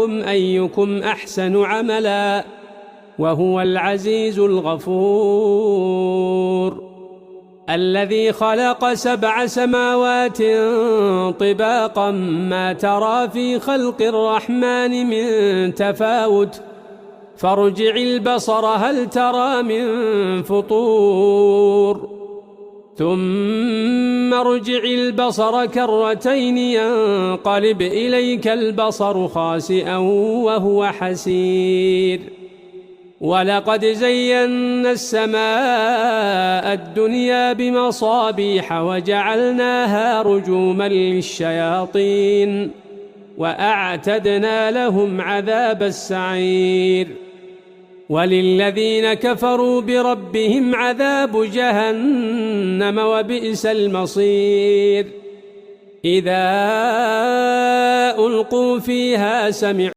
أيكم أحسن عملا وهو العزيز الغفور. الذي خلق 7 سماوات طباقا ما ترى في خلق الرحمن من تفاوت فارجع البصر هل ترى من فطور ثم ارجع البصر كرتين ينقلب إليك البصر خاسئا وهو حسير. ولقد زينا السماء الدنيا بمصابيح وجعلناها رجوما للشياطين وأعتدنا لهم عذاب السعير. وللذين كفروا بربهم عذاب جهنم وبئس المصير. إذا ألقوا فيها سمعوا